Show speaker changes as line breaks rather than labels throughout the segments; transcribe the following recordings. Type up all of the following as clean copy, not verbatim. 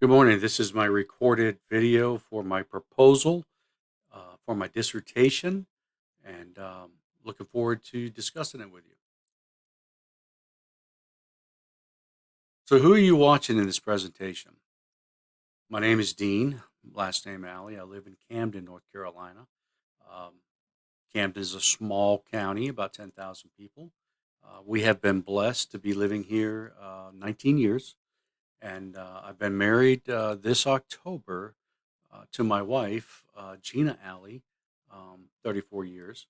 Good morning. This is my recorded video for my proposal for my dissertation, and looking forward to discussing it with you. So, who are you watching in this presentation? My name is Dean, last name Alley. I live in Camden, North Carolina. Um, Camden is a small county, about 10,000 people. We have been blessed to be living here 19 years, and I've been married this October to my wife, Gina Alley, 34 years.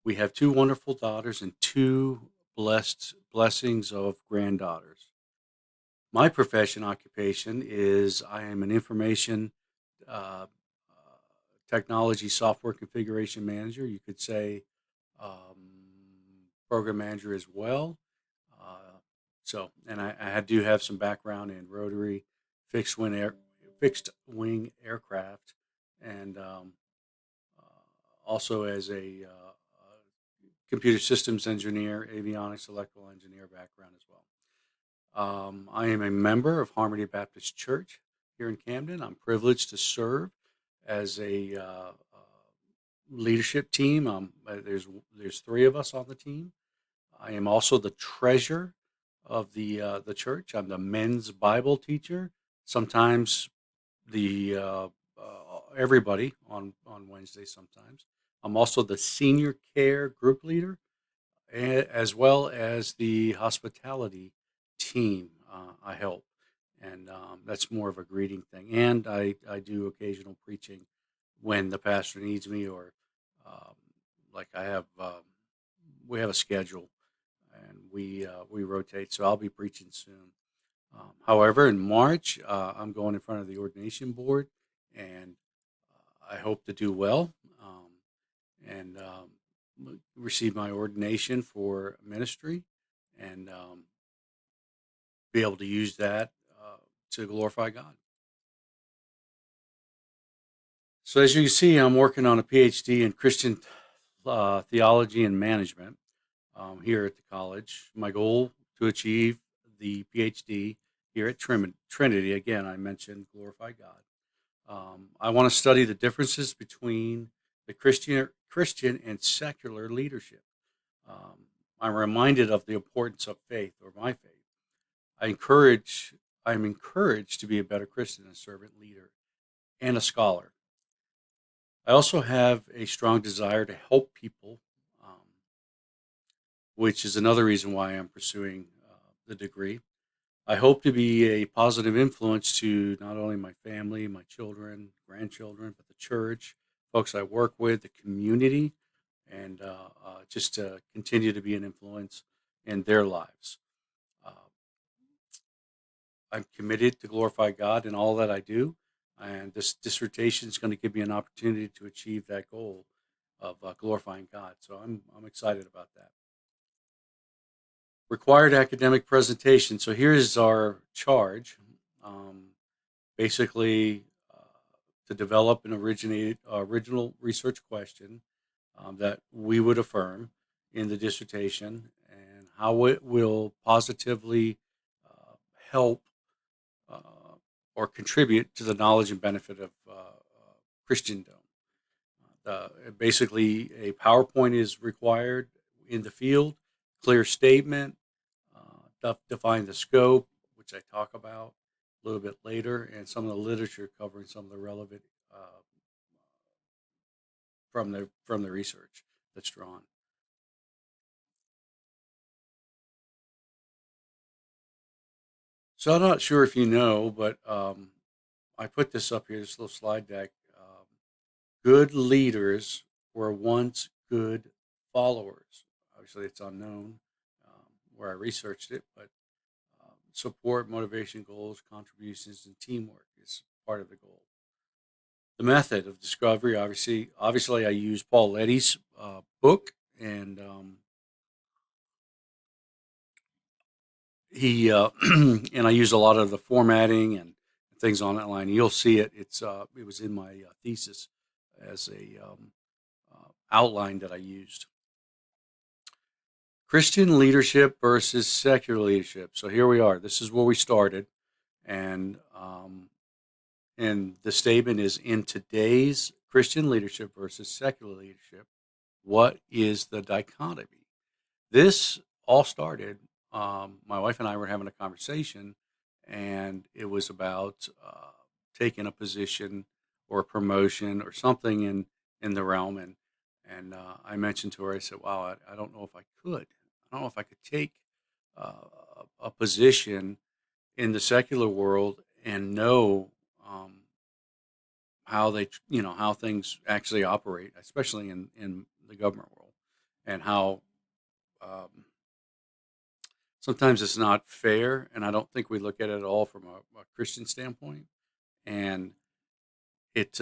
We have two wonderful daughters and two blessings of granddaughters. My profession occupation is I am an information uh, technology software configuration manager. You could say program manager as well. Uh, and I do have some background in rotary, fixed wing fixed wing aircraft, and also as a computer systems engineer, avionics, electrical engineer background as well. I am a member of Harmony Baptist Church here in Camden. I'm privileged to serve as a leadership team. There's three of us on the team. I am also the treasurer of the church. I'm the men's Bible teacher. Sometimes the everybody on Wednesday. Sometimes I'm also the senior care group leader, as well as the hospitality team. I help, and that's more of a greeting thing. And I do occasional preaching when the pastor needs me, or um, like I have. We have a schedule, and we rotate. So I'll be preaching soon. However, in March, I'm going in front of the ordination board, and I hope to do well and receive my ordination for ministry and be able to use that to glorify God. So, as you can see, I'm working on a PhD in Christian theology and management here at the college. My goal to achieve the PhD here at Trinity. Again, I mentioned glorify God. I want to study the differences between the Christian and secular leadership. Um, I'm reminded of the importance of faith, or my faith. I encourage. I'm encouraged to be a better Christian, a servant leader, and a scholar. I also have a strong desire to help people, which is another reason why I'm pursuing the degree. I hope to be a positive influence to not only my family, my children, grandchildren, but the church, folks I work with, the community, and just to continue to be an influence in their lives. Uh, I'm committed to glorify God in all that I do, and this dissertation is going to give me an opportunity to achieve that goal of glorifying God. So I'm excited about that. Required academic presentation. So here's our charge. Um, Basically, to develop an original research question that we would affirm in the dissertation, and how it will positively help uh, or contribute to the knowledge and benefit of Christendom. Basically, a PowerPoint is required in the field, clear statement, define the scope, which I talk about a little bit later, and some of the literature covering some of the relevant uh, from the research that's drawn. So I'm not sure if you know, but I put this up here, this little slide deck. Good leaders were once good followers. Obviously, it's unknown where I researched it, but support, motivation, goals, contributions, and teamwork is part of the goal. The method of discovery, obviously, I use Paul Letty's book, and he and I use a lot of the formatting and things on that line. You'll see it. It was in my thesis as a outline that I used. Christian leadership versus secular leadership. So here we are. This is where we started, and and the statement is, in today's Christian leadership versus secular leadership, what is the dichotomy? This all started, my wife and I were having a conversation, and it was about taking a position or a promotion or something in the realm. And I mentioned to her, I said, wow, I don't know if I could. I don't know if I could take a position in the secular world and know um, how how things actually operate, especially in the government world, and how um, sometimes it's not fair. And I don't think we look at it at all from a Christian standpoint. And it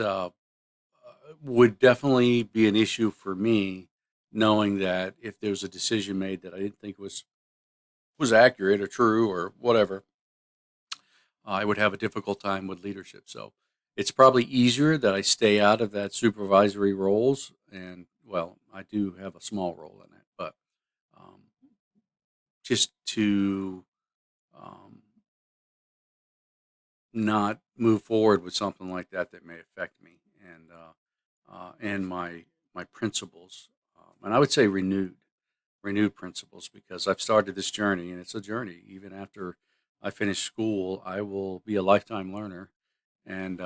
would definitely be an issue for me, knowing that if there was a decision made that I didn't think was accurate or true or whatever, I would have a difficult time with leadership. So it's probably easier that I stay out of that supervisory roles. And well, I do have a small role in it, but um, just to um, not move forward with something like that that may affect me and my principles, and I would say renewed principles, because I've started this journey, and it's a journey. Even after I finish school, I will be a lifetime learner, and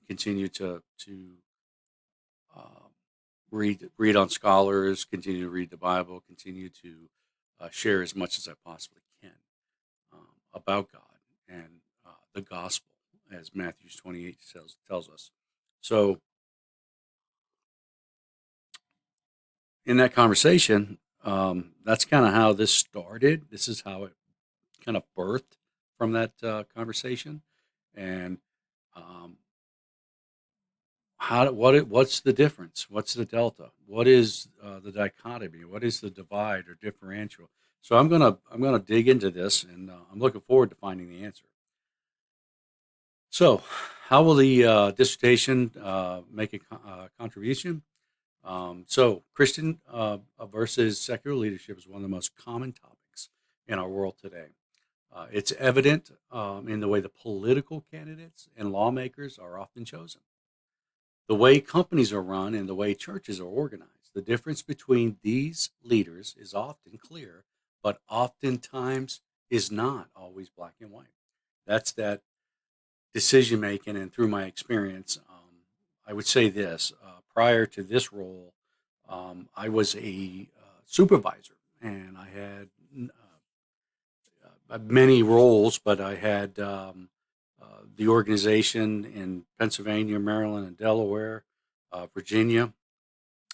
continue to uh, read on scholars, continue to read the Bible, continue to share as much as I possibly can about God and the gospel, as Matthew 28 tells us. So in that conversation, that's kind of how this started. This is how it kind of birthed from that conversation. And um, what's the difference? What's the delta? What is the dichotomy? What is the divide or differential? So I'm gonna dig into this, and I'm looking forward to finding the answer. So, how will the dissertation make a contribution? So, Christian versus secular leadership is one of the most common topics in our world today. It's evident in the way the political candidates and lawmakers are often chosen, the way companies are run, and the way churches are organized. The difference between these leaders is often clear, but oftentimes is not always black and white. That's that decision making. And through my experience, I would say this: prior to this role, I was a supervisor, and I had many roles, but I had the organization in Pennsylvania, Maryland, and Delaware, Virginia,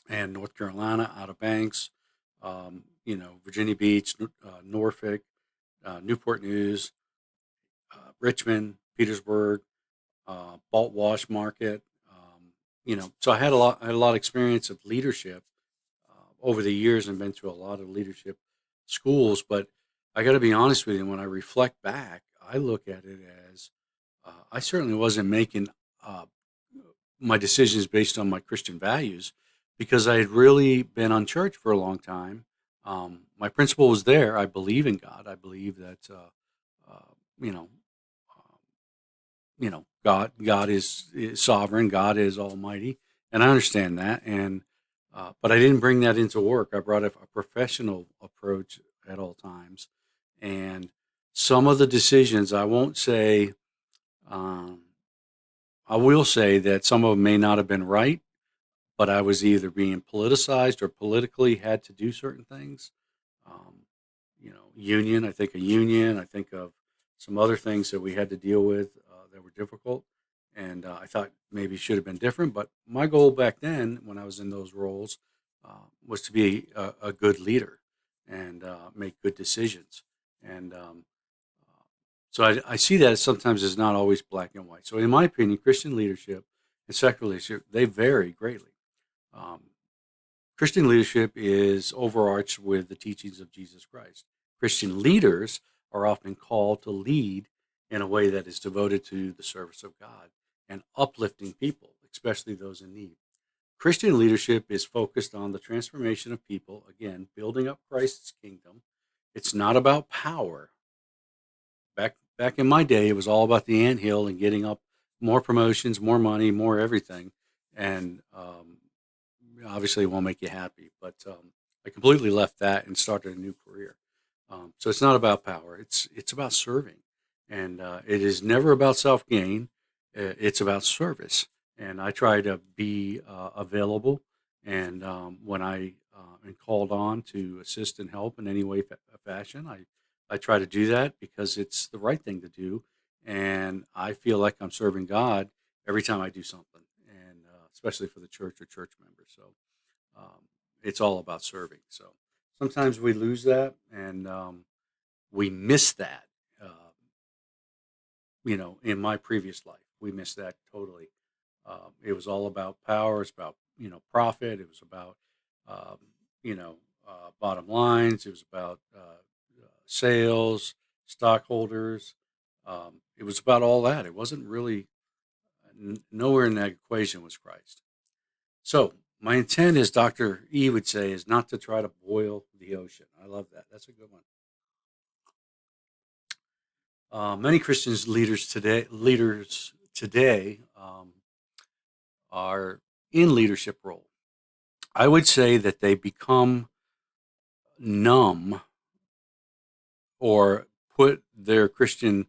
and North Carolina, Outer Banks, Virginia Beach, Norfolk, Newport News, Richmond, Petersburg, Balt Wash Market. So I had a lot of experience of leadership over the years, and been to a lot of leadership schools. But I got to be honest with you, when I reflect back, I look at it as I certainly wasn't making uh, my decisions based on my Christian values, because I had really been unchurched for a long time. My principle was there. I believe in God. I believe that uh, you know um, God is sovereign. God is almighty, and I understand that. And but I didn't bring that into work. I brought a professional approach at all times, and some of the decisions, um, I will say that some of them may not have been right, but I was either being politicized or politically had to do certain things. Um, union. I think a union. I think of some other things that we had to deal with that were difficult, and I thought maybe should have been different. But my goal back then, when I was in those roles, was to be a good leader and make good decisions. And so I see that sometimes as not always black and white. So in my opinion, Christian leadership and secular leadership, they vary greatly. Um, Christian leadership is overarched with the teachings of Jesus Christ. Christian leaders are often called to lead in a way that is devoted to the service of God and uplifting people, especially those in need. Christian leadership is focused on the transformation of people, again, building up Christ's kingdom. It's not about power. Back in my day, it was all about the anthill and getting up, more promotions, more money, more everything, and obviously it won't make you happy. But I completely left that and started a new career. So it's not about power; it's about serving, and it is never about self gain. It's about service, and I try to be available. And when I am called on to assist and help in any way, fashion, I try to do that because it's the right thing to do, and I feel like I'm serving God every time I do something, and especially for the church or church members. So um, it's all about serving. So sometimes we lose that, and we miss that. Uh, in my previous life, we missed that totally. It was all about power. It's about profit. It was about um, bottom lines. It was about sales, stockholders. It was about all that. It wasn't really nowhere in that equation was Christ. So my intent, as Dr. E would say, is not to try to boil the ocean. I love that. That's a good one. Many Christians leaders today are in leadership role. I would say that they become numb or put their Christian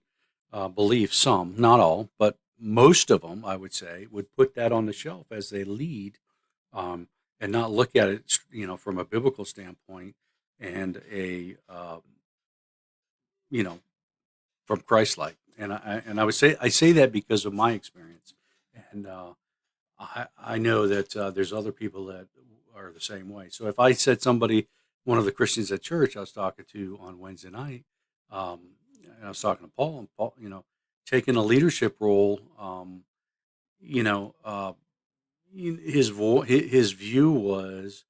beliefs, some, not all, but most of them, I would say, would put that on the shelf as they lead, um, and not look at it, from a biblical standpoint and you know, from Christ-like. And I would say I say that because of my experience, and I know that there's other people that are the same way. So if I said somebody, one of the Christians at church I was talking to on Wednesday night, um, and I was talking to Paul, and Paul, taking a leadership role, you know, uh, his view was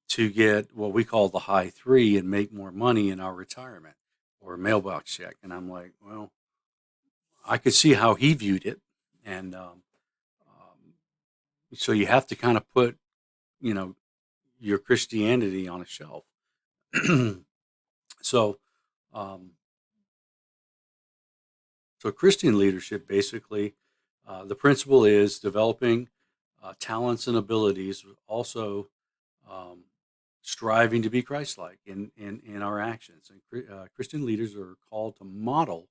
to get what we call the high three and make more money in our retirement or mailbox check. And I'm like, well, I could see how he viewed it, and so you have to kind of put, you know, your Christianity on a shelf. so, um, so Christian leadership basically, the principle is developing talents and abilities, also um, striving to be Christ-like in our actions. And Christian leaders are called to model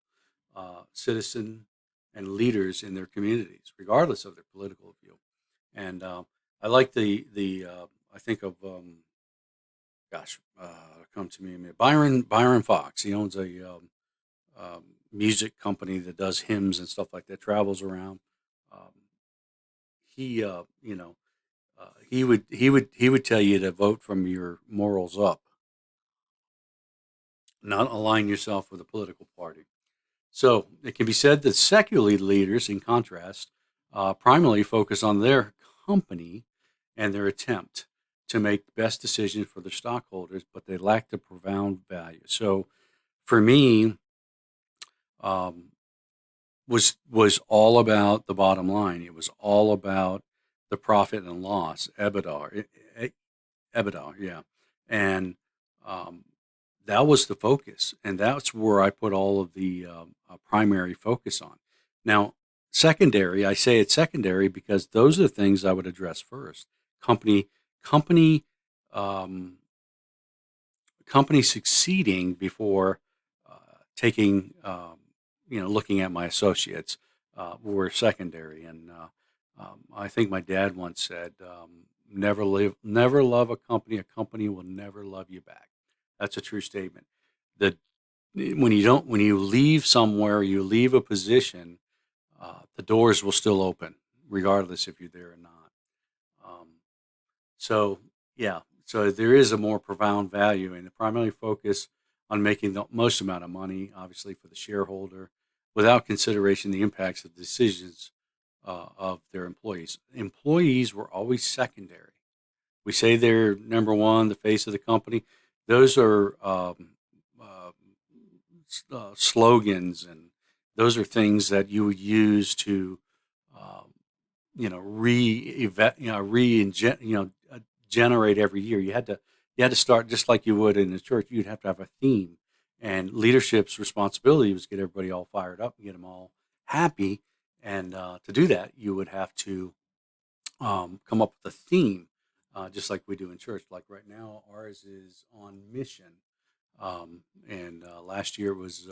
citizen and leaders in their communities, regardless of their political view. And I like I think of come to me, Byron Fox. He owns a music company that does hymns and stuff like that. Travels around. Um, he he would tell you to vote from your morals up, not align yourself with a political party. So it can be said that secular leaders, in contrast, primarily focus on their company and their attempt to make the best decisions for their stockholders, but they lack the profound value. So for me, um, was all about the bottom line. It was all about the profit and loss, EBITDA, yeah, and um, that was the focus, and that's where I put all of the primary focus on. Now, secondary, I say it's secondary because those are the things I would address first. Company, company, um, company succeeding before taking, looking at my associates were secondary. And I think my dad once said, never love a company. A company will never love you back." That's a true statement. That when you leave somewhere, you leave a position, the doors will still open, regardless if you're there or not. Um, so yeah, so there is a more profound value, and the primary focus on making the most amount of money, obviously for the shareholder, without consideration the impacts of decisions of their employees. Employees were always secondary. We say they're number one, the face of the company. Those are uh, slogans, and those are things that you would use to, um, generate every year. You had to start just like you would in the church. You'd have to have a theme, and leadership's responsibility was get everybody all fired up and get them all happy, And to do that, you would have to come up with a theme, just like we do in church. Like right now, ours is on mission, and last year was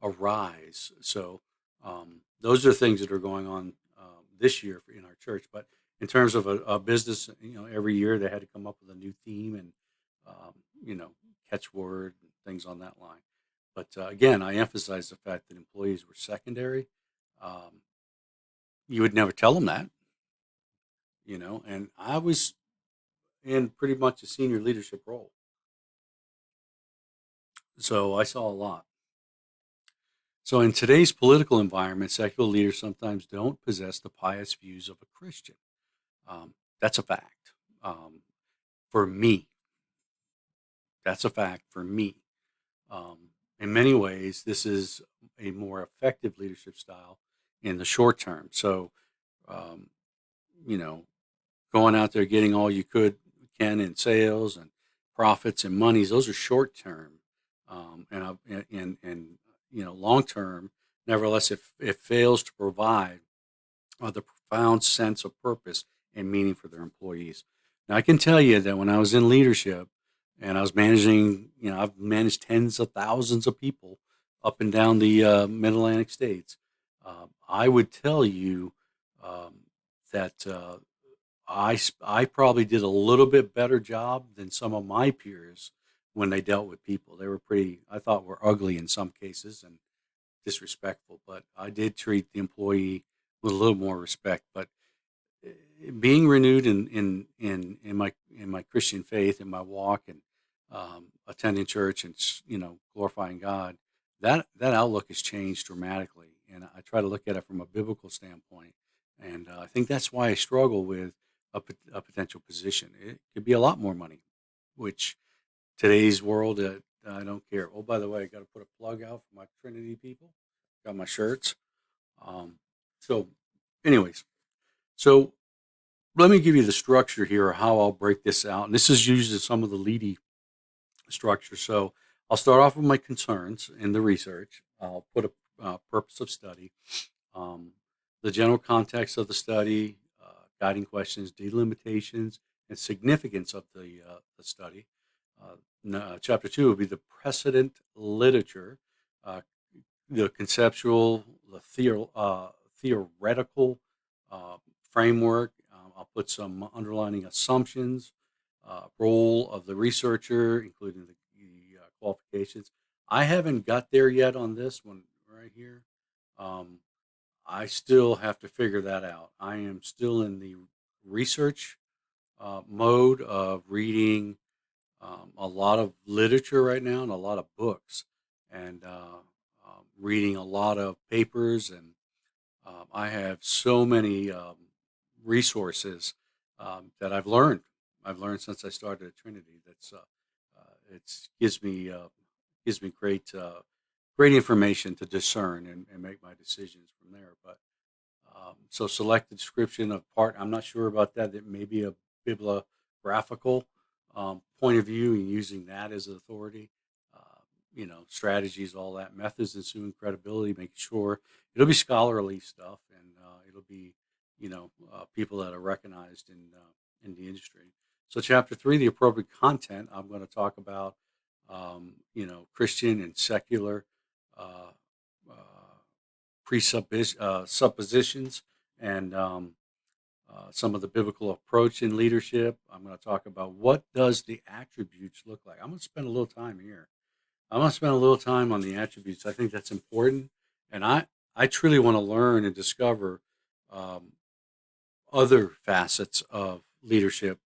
Arise. So those are things that are going on this year in our church. But in terms of a business, every year they had to come up with a new theme and um, you know, catchword and things on that line. But again, I emphasize the fact that employees were secondary. Um, you would never tell them that, and I was in pretty much a senior leadership role. So I saw a lot. So in today's political environment, secular leaders sometimes don't possess the pious views of a Christian. That's a fact. For me, that's a fact for me. In many ways, this is a more effective leadership style in the short term. So, um, you know, going out there getting all you can in sales and profits and monies, those are short term, and long term. Nevertheless, if it fails to provide the profound sense of purpose and meaning for their employees. Now, I can tell you that when I was in leadership and I was managing, I've managed tens of thousands of people up and down the Mid Atlantic states. I would tell you um, that I probably did a little bit better job than some of my peers when they dealt with people. They were I thought, were ugly in some cases and disrespectful, but I did treat the employee with a little more respect. But being renewed in my Christian faith, in my walk, and attending church and glorifying God, that outlook has changed dramatically, and I try to look at it from a biblical standpoint. And I think that's why I struggle with a potential position. It could be a lot more money, which today's world, I don't care. Oh, by the way, I got to put a plug out for my Trinity people. Got my shirts. Um, so, anyways, so let me give you the structure here, or how I'll break this out. And this is usually some of the leady structure. So I'll start off with my concerns in the research. I'll put a purpose of study, um, the general context of the study, guiding questions, delimitations, and significance of the study. Chapter 2 will be the precedent literature, uh, the conceptual, the theoretical uh, framework. I'll put some underlining assumptions, role of the researcher, including the qualifications. I haven't got there yet on this one right here. Um, I still have to figure that out. I am still in the research mode of reading a lot of literature right now and a lot of books, and reading a lot of papers. And I have so many resources that I've learned. I've learned since I started at Trinity. It's gives me great information to discern and make my decisions from there. But so select the description of part. I'm not sure about that. That may be a bibliographical point of view and using that as an authority. Strategies, all that, methods, ensuing credibility, making sure it'll be scholarly stuff, and it'll be people that are recognized in the industry. So chapter 3, the appropriate content. I'm going to talk about Christian and secular uh, uh, suppositions, and some of the biblical approach in leadership. I'm going to talk about what does the attributes look like. I'm going to spend a little time here. I'm going to spend a little time on the attributes. I think that's important, and I truly want to learn and discover um, other facets of leadership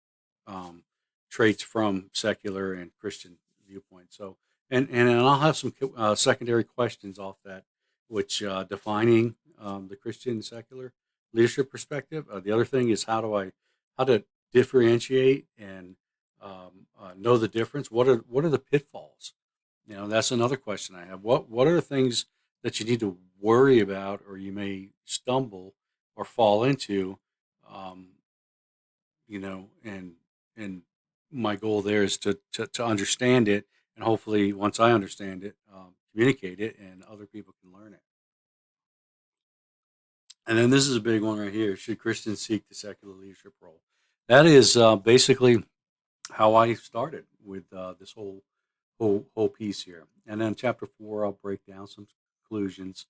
um, traits from secular and Christian viewpoint. So, and I'll have some secondary questions off that, which defining the Christian and secular leadership perspective. The other thing is how to differentiate and know the difference. What are the pitfalls? That's another question I have. What are the things that you need to worry about, or you may stumble or fall into? Um, and my goal there is to understand it, and hopefully once I understand it, communicate it, and other people can learn it. And then this is a big one right here. Should Christians seek the secular leadership role? That is basically how I started with this whole piece here. And then chapter 4, I'll break down some conclusions.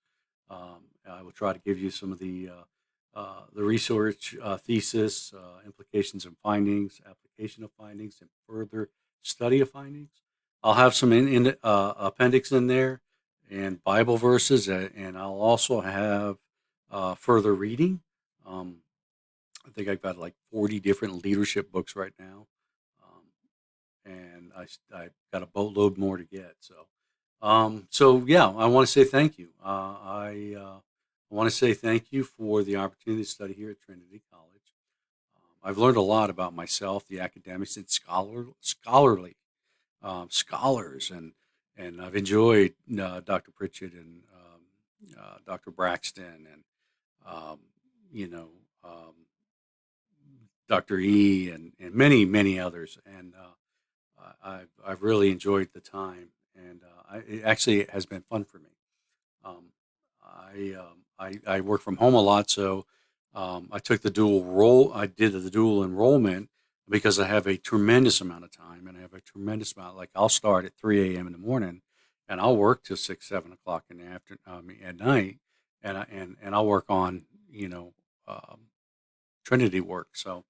I will try to give you some of the research thesis, implications and findings, application of findings, and further study of findings. I'll have some appendix in there and Bible verses, and I'll also have further reading. Um, I think I've got like 40 different leadership books right now. Um, and I got a boatload more to get. So yeah, I want to say thank you. I want to say thank you for the opportunity to study here at Trinity College. I've learned a lot about myself, the academics, and scholarly scholars, and I've enjoyed Dr. Pritchett and Dr. Braxton and um, you know. Dr. E and many others, and I've really enjoyed the time, and it actually has been fun for me. Um, I work from home a lot, so I took the dual role. I did the dual enrollment because I have a tremendous amount of time, and I have a tremendous amount. Like I'll start at 3 a.m. in the morning, and I'll work till 6 7 o'clock in the after at night, and I'll work on um, Trinity work. So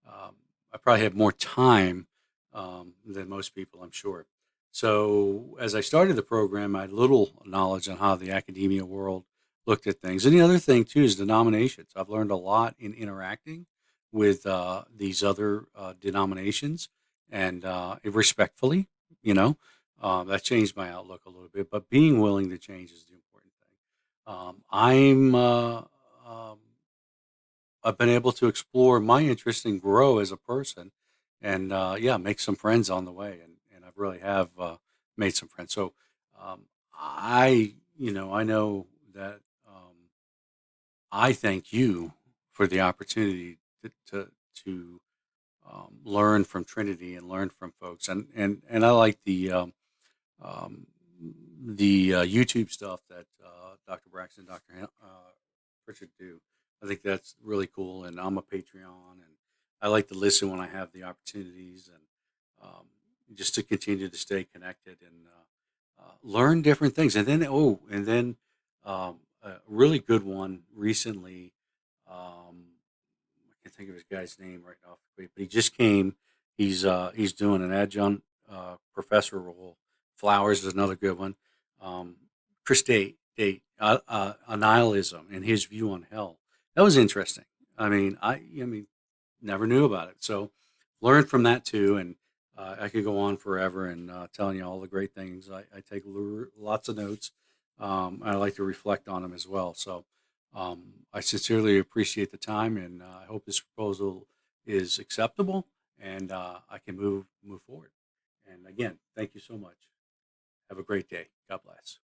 um, I probably have more time than most people, I'm sure. So as I started the program, I had little knowledge on how the academia world looked at things. And the other thing too is denominations. I've learned a lot in interacting with these other denominations, and respectfully, you know, that changed my outlook a little bit. But being willing to change is the important thing. Um, I've been able to explore my interest and grow as a person, and yeah, make some friends on the way, and I really have made some friends. So I know that I thank you for the opportunity to learn from Trinity and learn from folks, and I like um, the YouTube stuff that Dr. Braxton, Dr. Pritchett do. I think that's really cool, and I'm a Patreon, and I like to listen when I have the opportunities, and um, just to continue to stay connected and learn different things. And then a really good one recently. I can't think of his guy's name right off the bat, but he just came. He's doing an adjunct professor role. Flowers is another good one. Um, Chris Nihilism and his view on hell. That was interesting. I mean, never knew about it. So learned from that too, and I could go on forever and telling you all the great things. I take lots of notes. I like to reflect on them as well. So I sincerely appreciate the time, and I hope this proposal is acceptable, and I can move forward. And again, thank you so much. Have a great day. God bless.